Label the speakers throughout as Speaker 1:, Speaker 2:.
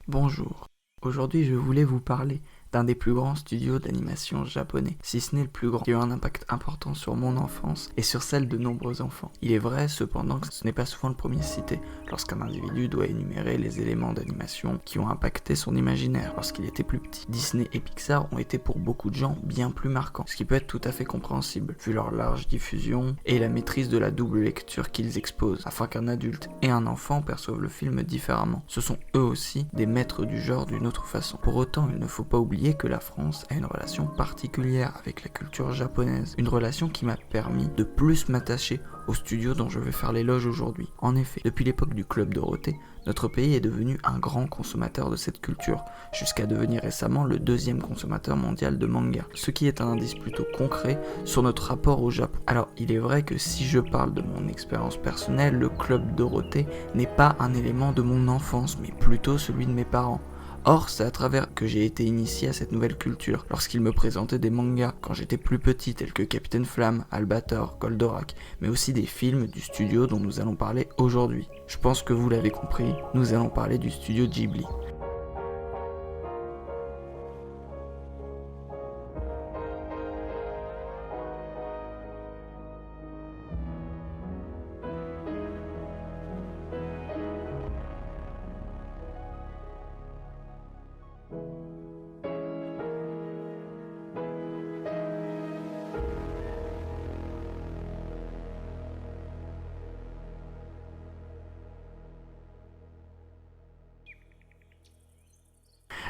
Speaker 1: Bonjour, aujourd'hui je voulais vous parler d'un des plus grands studios d'animation japonais, si ce n'est le plus grand, qui a eu un impact important sur mon enfance et sur celle de nombreux enfants. Il est vrai cependant que ce n'est pas souvent le premier cité lorsqu'un individu doit énumérer les éléments d'animation qui ont impacté son imaginaire lorsqu'il était plus petit. Disney et Pixar ont été pour beaucoup de gens bien plus marquants, ce qui peut être tout à fait compréhensible, vu leur large diffusion et la maîtrise de la double lecture qu'ils exposent, afin qu'un adulte et un enfant perçoivent le film différemment. Ce sont eux aussi des maîtres du genre d'une autre façon. Pour autant, il ne faut pas oublier que la France a une relation particulière avec la culture japonaise, une relation qui m'a permis de plus m'attacher au studio dont je vais faire l'éloge aujourd'hui. En effet, depuis l'époque du Club Dorothée, notre pays est devenu un grand consommateur de cette culture, jusqu'à devenir récemment le deuxième consommateur mondial de manga, ce qui est un indice plutôt concret sur notre rapport au Japon. Alors, il est vrai que si je parle de mon expérience personnelle, le Club Dorothée n'est pas un élément de mon enfance, mais plutôt celui de mes parents. Or, c'est à travers que j'ai été initié à cette nouvelle culture, lorsqu'ils me présentaient des mangas quand j'étais plus petit, tels que Capitaine Flamme, Albator, Goldorak, mais aussi des films du studio dont nous allons parler aujourd'hui. Je pense que vous l'avez compris, nous allons parler du studio Ghibli.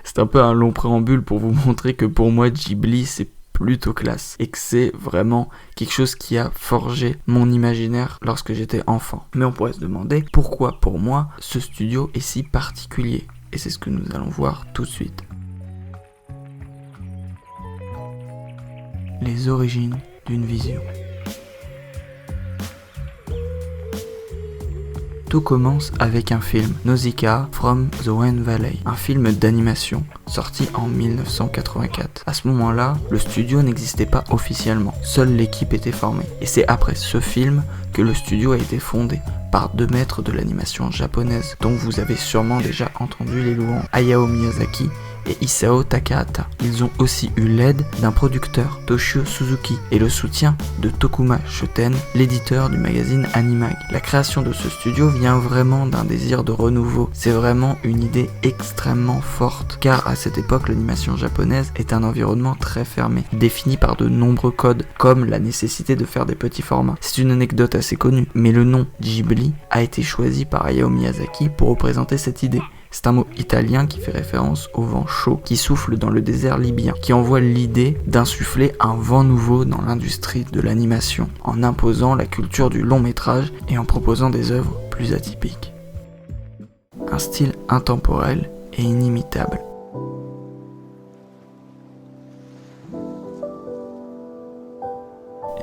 Speaker 1: C'est un peu un long préambule pour vous montrer que pour moi Ghibli c'est plutôt classe et que c'est vraiment quelque chose qui a forgé mon imaginaire lorsque j'étais enfant. Mais on pourrait se demander pourquoi pour moi ce studio est si particulier, et c'est ce que nous allons voir tout de suite. Les origines d'une vision. Tout commence avec un film, Nausicaa from the Wind Valley, un film d'animation sorti en 1984. À ce moment-là, le studio n'existait pas officiellement, seule l'équipe était formée. Et c'est après ce film que le studio a été fondé par deux maîtres de l'animation japonaise, dont vous avez sûrement déjà entendu les louanges, Hayao Miyazaki et Isao Takahata. Ils ont aussi eu l'aide d'un producteur, Toshio Suzuki, et le soutien de Tokuma Shoten, l'éditeur du magazine Animag. La création de ce studio vient vraiment d'un désir de renouveau. C'est vraiment une idée extrêmement forte, car à cette époque, l'animation japonaise est un environnement très fermé, défini par de nombreux codes, comme la nécessité de faire des petits formats. C'est une anecdote assez connue, mais le nom Ghibli a été choisi par Hayao Miyazaki pour représenter cette idée. C'est un mot italien qui fait référence au vent chaud qui souffle dans le désert libyen, qui envoie l'idée d'insuffler un vent nouveau dans l'industrie de l'animation, en imposant la culture du long métrage et en proposant des œuvres plus atypiques. Un style intemporel et inimitable.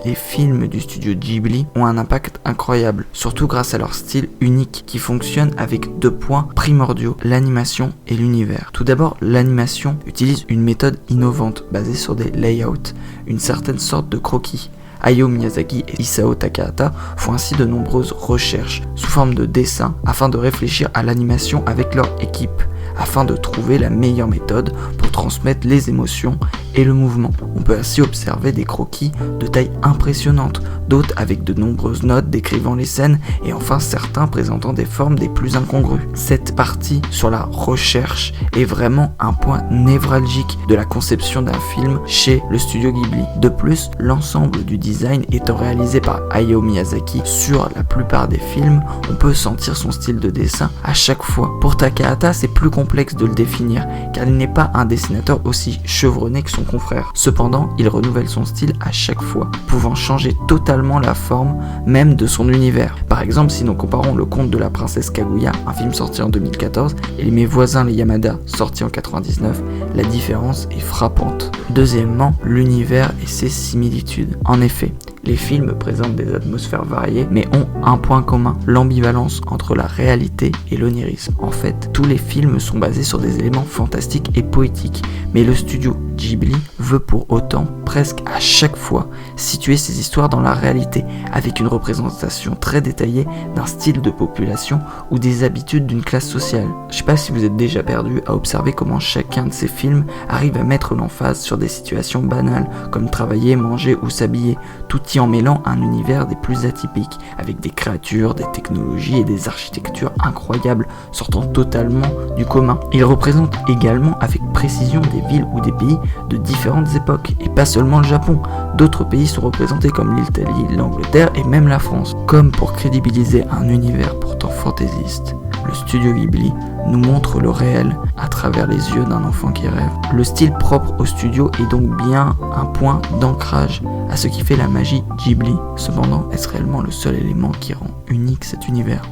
Speaker 1: Les films du studio Ghibli ont un impact incroyable, surtout grâce à leur style unique qui fonctionne avec deux points primordiaux, l'animation et l'univers. Tout d'abord, l'animation utilise une méthode innovante basée sur des layouts, une certaine sorte de croquis. Hayao Miyazaki et Isao Takahata font ainsi de nombreuses recherches sous forme de dessins afin de réfléchir à l'animation avec leur équipe, afin de trouver la meilleure méthode pour transmettre les émotions et le mouvement. On peut ainsi observer des croquis de taille impressionnante, d'autres avec de nombreuses notes décrivant les scènes et enfin certains présentant des formes des plus incongrues. Cette partie sur la recherche est vraiment un point névralgique de la conception d'un film chez le studio Ghibli. De plus, l'ensemble du design étant réalisé par Hayao Miyazaki sur la plupart des films, on peut sentir son style de dessin à chaque fois. Pour Takahata, c'est plus complexe de le définir car il n'est pas un dessinateur aussi chevronné que son confrère. Cependant, il renouvelle son style à chaque fois, pouvant changer totalement la forme même de son univers. Par exemple, si nous comparons Le Conte de la Princesse Kaguya, un film sorti en 2014, et Mes voisins les Yamada, sorti en 99, la différence est frappante. Deuxièmement, l'univers et ses similitudes. En effet, les films présentent des atmosphères variées, mais ont un point commun, l'ambivalence entre la réalité et l'onirisme. En fait, tous les films sont basés sur des éléments fantastiques et poétiques, mais le studio Ghibli veut pour autant presque à chaque fois situer ses histoires dans la réalité, avec une représentation très détaillée d'un style de population ou des habitudes d'une classe sociale. Je sais pas si vous êtes déjà perdu à observer comment chacun de ces films arrive à mettre l'emphase sur des situations banales, comme travailler, manger ou s'habiller, tout y en mêlant un univers des plus atypiques, avec des créatures, des technologies et des architectures incroyables, sortant totalement du commun. Il représente également avec précision des villes ou des pays de différentes époques, et pas seulement le Japon. D'autres pays sont représentés comme l'Italie, l'Angleterre et même la France. Comme pour crédibiliser un univers pourtant fantaisiste, le studio Ghibli nous montre le réel à travers les yeux d'un enfant qui rêve. Le style propre au studio est donc bien un point d'ancrage à ce qui fait la magie Ghibli. Cependant, est-ce réellement le seul élément qui rend unique cet univers ?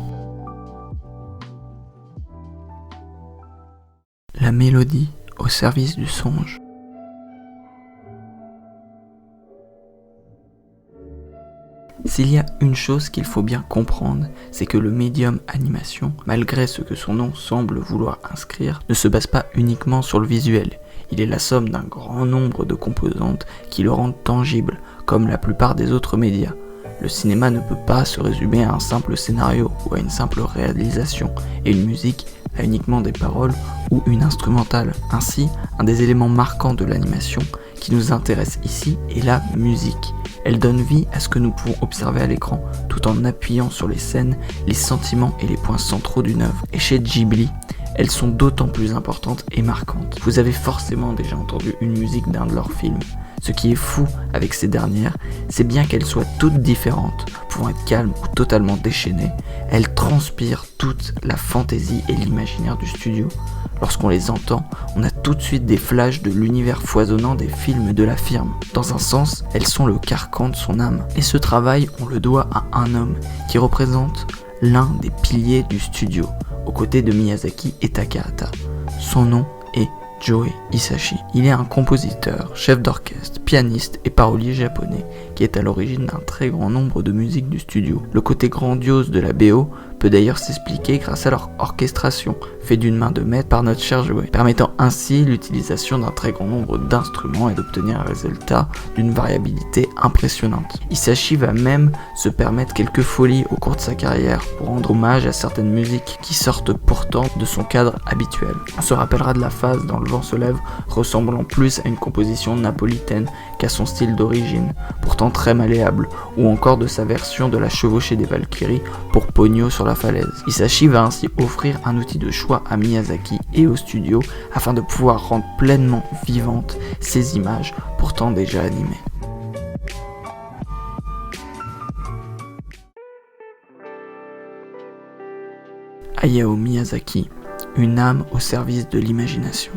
Speaker 1: La mélodie au service du songe. S'il y a une chose qu'il faut bien comprendre, c'est que le médium animation, malgré ce que son nom semble vouloir inscrire, ne se base pas uniquement sur le visuel. Il est la somme d'un grand nombre de composantes qui le rendent tangible, comme la plupart des autres médias. Le cinéma ne peut pas se résumer à un simple scénario ou à une simple réalisation, et une musique a uniquement des paroles ou une instrumentale. Ainsi, un des éléments marquants de l'animation qui nous intéresse ici est la musique. Elle donne vie à ce que nous pouvons observer à l'écran, tout en appuyant sur les scènes, les sentiments et les points centraux d'une œuvre. Et chez Ghibli, elles sont d'autant plus importantes et marquantes. Vous avez forcément déjà entendu une musique d'un de leurs films. Ce qui est fou avec ces dernières, c'est bien qu'elles soient toutes différentes, pouvant être calmes ou totalement déchaînées, elles transpirent toute la fantaisie et l'imaginaire du studio. Lorsqu'on les entend, on a tout de suite des flashs de l'univers foisonnant des films de la firme. Dans un sens, elles sont le carcan de son âme. Et ce travail, on le doit à un homme qui représente l'un des piliers du studio, aux côtés de Miyazaki et Takahata. Son nom est Joe Hisaishi. Il est un compositeur, chef d'orchestre, pianiste et parolier japonais qui est à l'origine d'un très grand nombre de musiques du studio. Le côté grandiose de la BO peut d'ailleurs s'expliquer grâce à leur orchestration, faite d'une main de maître par notre cher Joe, permettant ainsi l'utilisation d'un très grand nombre d'instruments et d'obtenir un résultat d'une variabilité impressionnante. Hisaishi va même se permettre quelques folies au cours de sa carrière pour rendre hommage à certaines musiques qui sortent pourtant de son cadre habituel. On se rappellera de la phase dans Le vent se lève ressemblant plus à une composition napolitaine qu'à son style d'origine, pourtant très malléable, ou encore de sa version de la chevauchée des Valkyries pour Ponyo sur la falaise. Hisaishi va ainsi offrir un outil de choix à Miyazaki et au studio afin de pouvoir rendre pleinement vivantes ces images pourtant déjà animées. Hayao Miyazaki, une âme au service de l'imagination.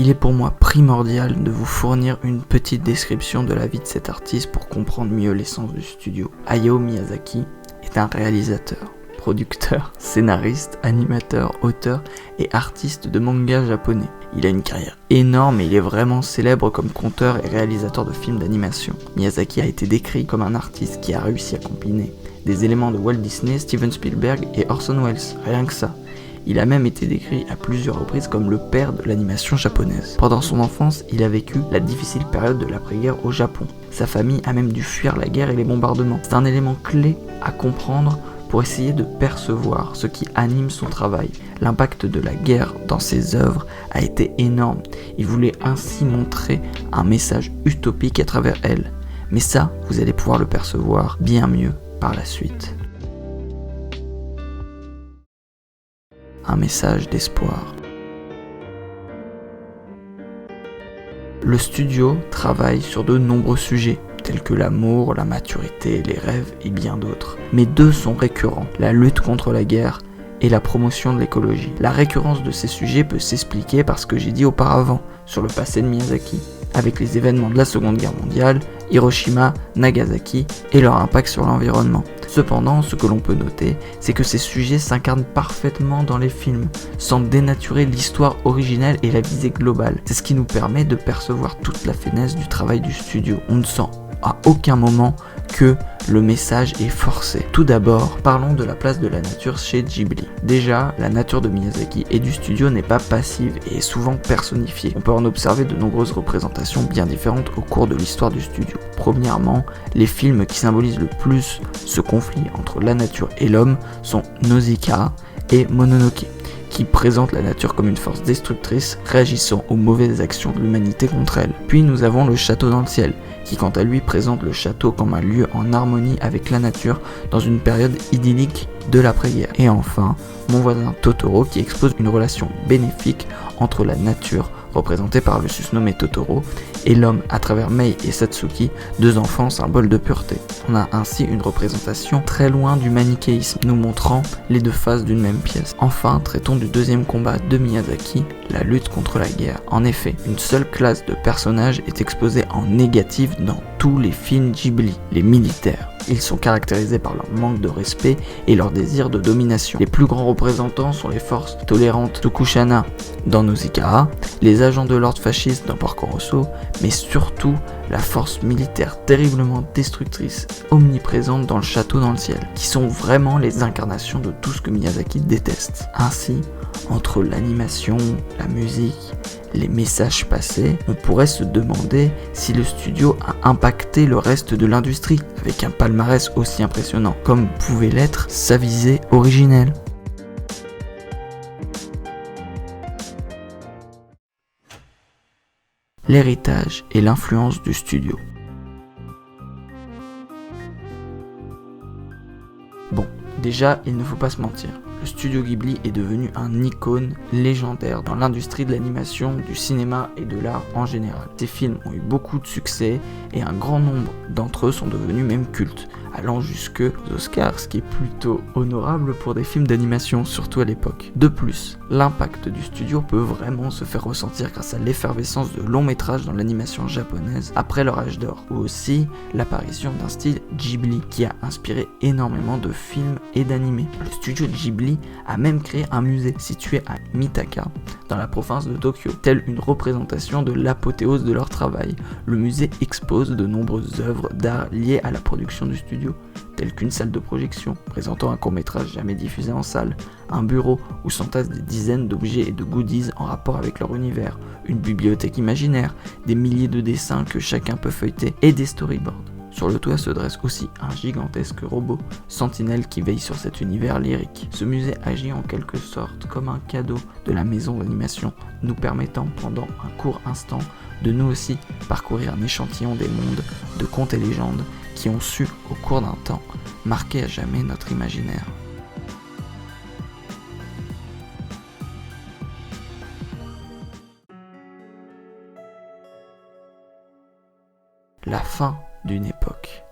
Speaker 1: Il est pour moi primordial de vous fournir une petite description de la vie de cet artiste pour comprendre mieux l'essence du studio. Hayao Miyazaki est un réalisateur, producteur, scénariste, animateur, auteur et artiste de manga japonais. Il a une carrière énorme et il est vraiment célèbre comme conteur et réalisateur de films d'animation. Miyazaki a été décrit comme un artiste qui a réussi à combiner des éléments de Walt Disney, Steven Spielberg et Orson Welles, rien que ça. Il a même été décrit à plusieurs reprises comme le père de l'animation japonaise. Pendant son enfance, il a vécu la difficile période de l'après-guerre au Japon. Sa famille a même dû fuir la guerre et les bombardements. C'est un élément clé à comprendre pour essayer de percevoir ce qui anime son travail. L'impact de la guerre dans ses œuvres a été énorme. Il voulait ainsi montrer un message utopique à travers elle. Mais ça, vous allez pouvoir le percevoir bien mieux par la suite. Un message d'espoir. Le studio travaille sur de nombreux sujets, tels que l'amour, la maturité, les rêves et bien d'autres. Mais deux sont récurrents, la lutte contre la guerre et la promotion de l'écologie. La récurrence de ces sujets peut s'expliquer par ce que j'ai dit auparavant sur le passé de Miyazaki, avec les événements de la Seconde Guerre mondiale, Hiroshima, Nagasaki et leur impact sur l'environnement. Cependant, ce que l'on peut noter, c'est que ces sujets s'incarnent parfaitement dans les films, sans dénaturer l'histoire originelle et la visée globale. C'est ce qui nous permet de percevoir toute la finesse du travail du studio. On ne sent à aucun moment que le message est forcé. Tout d'abord, parlons de la place de la nature chez Ghibli. Déjà, la nature de Miyazaki et du studio n'est pas passive et est souvent personnifiée. On peut en observer de nombreuses représentations bien différentes au cours de l'histoire du studio. Premièrement, les films qui symbolisent le plus ce conflit entre la nature et l'homme sont Nausicaa et Mononoke, qui présentent la nature comme une force destructrice réagissant aux mauvaises actions de l'humanité contre elle. Puis nous avons Le Château dans le ciel, qui quant à lui présente le château comme un lieu en harmonie avec la nature dans une période idyllique de l'après-guerre. Et enfin, Mon voisin Totoro, qui expose une relation bénéfique entre la nature, représentée par le susnommé Totoro, et l'homme à travers Mei et Satsuki, deux enfants symboles de pureté. On a ainsi une représentation très loin du manichéisme, nous montrant les deux faces d'une même pièce. Enfin, traitons du deuxième combat de Miyazaki, la lutte contre la guerre. En effet, une seule classe de personnages est exposée en négatif dans tous les films Ghibli, les militaires. Ils sont caractérisés par leur manque de respect et leur désir de domination. Les plus grands représentants sont les forces tolérantes Tokushana dans Nausicaa, les agents de l'ordre fasciste dans Porco Rosso, mais surtout la force militaire terriblement destructrice, omniprésente dans Le Château dans le ciel, qui sont vraiment les incarnations de tout ce que Miyazaki déteste. Ainsi, entre l'animation, la musique, les messages passés, on pourrait se demander si le studio a impacté le reste de l'industrie, avec un palmarès aussi impressionnant, comme pouvait l'être sa visée originelle. L'héritage et l'influence du studio. Bon, déjà, il ne faut pas se mentir. Le studio Ghibli est devenu un icône légendaire dans l'industrie de l'animation, du cinéma et de l'art en général. Ces films ont eu beaucoup de succès et un grand nombre d'entre eux sont devenus même cultes, allant jusque aux Oscars, ce qui est plutôt honorable pour des films d'animation, surtout à l'époque. De plus, l'impact du studio peut vraiment se faire ressentir grâce à l'effervescence de longs métrages dans l'animation japonaise après leur âge d'or, ou aussi l'apparition d'un style Ghibli qui a inspiré énormément de films et d'animés. Le studio Ghibli a même créé un musée situé à Mitaka, dans la province de Tokyo, telle une représentation de l'apothéose de leur travail. Le musée expose de nombreuses œuvres d'art liées à la production du studio, telles qu'une salle de projection présentant un court-métrage jamais diffusé en salle, un bureau où s'entassent des dizaines d'objets et de goodies en rapport avec leur univers, une bibliothèque imaginaire, des milliers de dessins que chacun peut feuilleter et des storyboards. Sur le toit se dresse aussi un gigantesque robot, Sentinelle, qui veille sur cet univers lyrique. Ce musée agit en quelque sorte comme un cadeau de la maison d'animation, nous permettant pendant un court instant de nous aussi parcourir un échantillon des mondes de contes et légendes qui ont su, au cours d'un temps, marquer à jamais notre imaginaire. La fin d'une époque.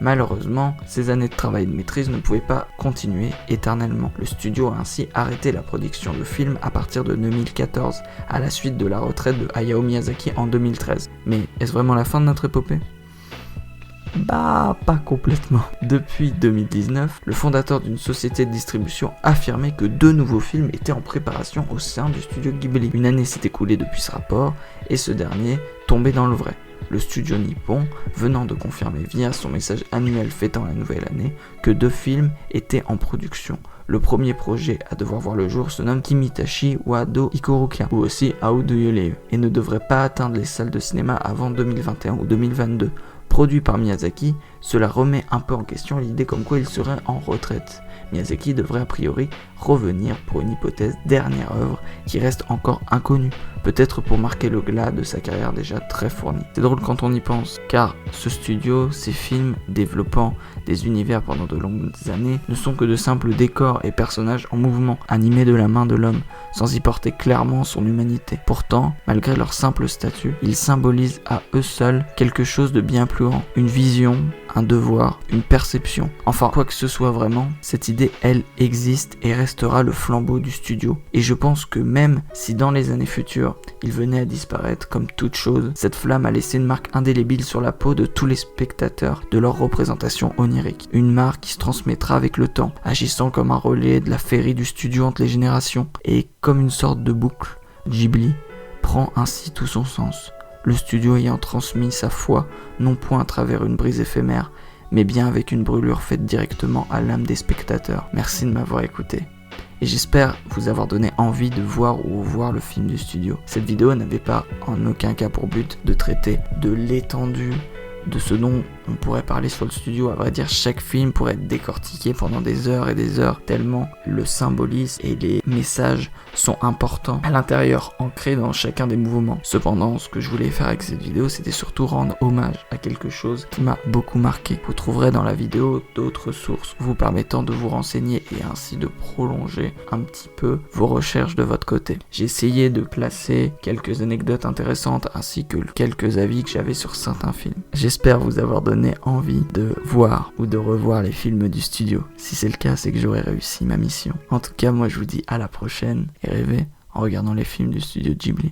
Speaker 1: Malheureusement, ces années de travail de maîtrise ne pouvaient pas continuer éternellement. Le studio a ainsi arrêté la production de films à partir de 2014, à la suite de la retraite de Hayao Miyazaki en 2013. Mais est-ce vraiment la fin de notre épopée ? Bah, pas complètement. Depuis 2019, le fondateur d'une société de distribution affirmait que 2 nouveaux films étaient en préparation au sein du studio Ghibli. Une année s'est écoulée depuis ce rapport, et ce dernier tombait dans le vrai. Le studio nippon venant de confirmer via son message annuel fêtant la nouvelle année que 2 films étaient en production. Le premier projet à devoir voir le jour se nomme Kimitashi wa do Ikuruka, ou aussi How Do You Live, et ne devrait pas atteindre les salles de cinéma avant 2021 ou 2022. Produit par Miyazaki, cela remet un peu en question l'idée comme quoi il serait en retraite. Miyazaki devrait a priori revenir pour une hypothèse dernière œuvre qui reste encore inconnue, peut-être pour marquer le glas de sa carrière déjà très fournie. C'est drôle quand on y pense, car ce studio, ces films développant des univers pendant de longues années, ne sont que de simples décors et personnages en mouvement, animés de la main de l'homme, sans y porter clairement son humanité. Pourtant, malgré leur simple statut, ils symbolisent à eux seuls quelque chose de bien plus grand, une vision, un devoir, une perception. Enfin, quoi que ce soit vraiment, cette idée, elle, existe et restera le flambeau du studio. Et je pense que même si dans les années futures, sûr, il venait à disparaître comme toute chose. Cette flamme a laissé une marque indélébile sur la peau de tous les spectateurs de leur représentation onirique. Une marque qui se transmettra avec le temps, agissant comme un relais de la féerie du studio entre les générations, et comme une sorte de boucle. Ghibli prend ainsi tout son sens, le studio ayant transmis sa foi, non point à travers une brise éphémère, mais bien avec une brûlure faite directement à l'âme des spectateurs. Merci de m'avoir écouté. Et j'espère vous avoir donné envie de voir ou revoir le film du studio. Cette vidéo n'avait pas en aucun cas pour but de traiter de l'étendue de ce dont on pourrait parler sur le studio. À vrai dire, chaque film pourrait être décortiqué pendant des heures et des heures, tellement le symbolisme et les messages sont importants à l'intérieur, ancrés dans chacun des mouvements. Cependant, ce que je voulais faire avec cette vidéo, c'était surtout rendre hommage à quelque chose qui m'a beaucoup marqué. Vous trouverez dans la vidéo d'autres sources vous permettant de vous renseigner et ainsi de prolonger un petit peu vos recherches de votre côté. J'ai essayé de placer quelques anecdotes intéressantes ainsi que quelques avis que j'avais sur certains films. J'espère vous avoir donné envie de voir ou de revoir les films du studio. Si c'est le cas, c'est que j'aurai réussi ma mission. En tout cas, moi je vous dis à la prochaine et rêvez en regardant les films du studio Ghibli.